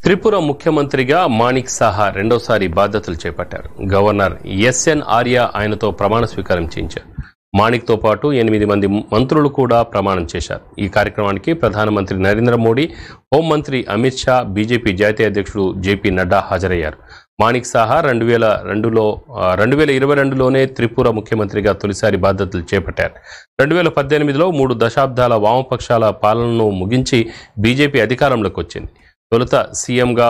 త్రిపుర ముఖ్యమంత్రిగా మాణిక్ సాహా రెండోసారి బాధ్యతలు చేపట్టారు. గవర్నర్ ఎస్ఎన్ ఆర్య ఆయనతో ప్రమాణ స్వీకారం చేయించారు. మాణిక్తో పాటు 8 మంది మంత్రులు కూడా ప్రమాణం చేశారు. ఈ కార్యక్రమానికి ప్రధానమంత్రి నరేంద్ర మోడీ, హోంమంత్రి అమిత్ షా, బీజేపీ జాతీయ అధ్యక్షుడు జేపీ నడ్డా హాజరయ్యారు. మాణిక్ సాహా 2022లోనే త్రిపుర ముఖ్యమంత్రిగా తొలిసారి బాధ్యతలు చేపట్టారు. 2018లో 3 దశాబ్దాల వామపక్షాల పాలనను ముగించి బీజేపీ అధికారంలోకి వచ్చింది. తొలుత సీఎంగా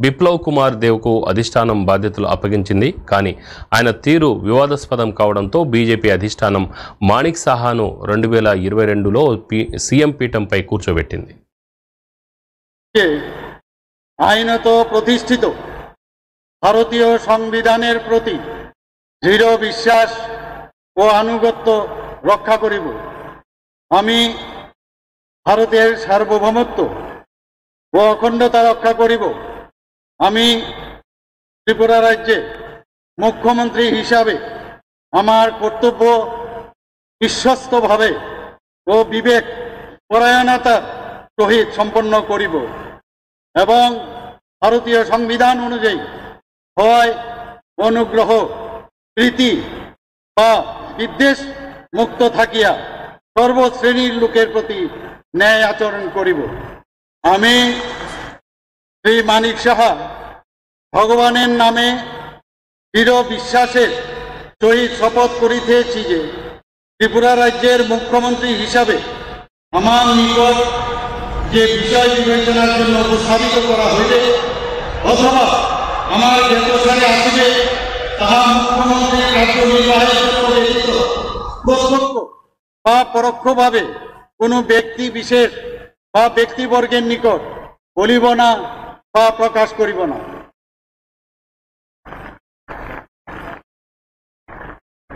బిప్లవ్ కుమార్ దేవ్కు అధిష్టానం బాధ్యతలు అప్పగించింది. కానీ ఆయన తీరు వివాదాస్పదం కావడంతో బీజేపీ అధిష్టానం మాణిక్ సాహాను 2022లో సీఎం పీఠంపై కూర్చోబెట్టింది. আইনত প্রতিষ্ঠিত ভারতীয় সংবিধানের প্রতি দৃঢ় বিশ্বাস ও আনুগত্য রক্ষা করিব। আমি ভারতের সার্বভৌমত্ব ও অখণ্ডতা রক্ষা করিব। আমি ত্রিপুরা রাজ্যে মুখ্যমন্ত্রী হিসাবে আমার কর্তব্য বিশ্বস্তভাবে ও বিবেক পরায়ণতার সহিত সম্পন্ন করিব এবং ভারতীয় সংবিধান অনুযায়ী ভয়, অনুগ্রহ, প্রীতি বা বিদ্বেষ মুক্ত থাকিয়া সর্বশ্রেণীর লোকের প্রতি ন্যায় আচরণ করিব। আমি শ্রী মানিক সাহা ভগবানের নামে দৃঢ় বিশ্বাসের সহিত শপথ করিতেছি যে ত্রিপুরা রাজ্যের মুখ্যমন্ত্রী হিসাবে আমার নিকট যে বিষয় বিবেচনার জন্য উপস্থাপিত করা হইবে অথবা আমার জ্ঞাতসারে আসিবে তাহা মুখ্যমন্ত্রীর কার্যনির্বাহের জন্য ব্যতীত প্রত্যক্ষ বা পরোক্ষভাবে কোনো ব্যক্তি বিশেষ বা ব্যক্তিবর্গের নিকট বলিব না বা প্রকাশ করিব না।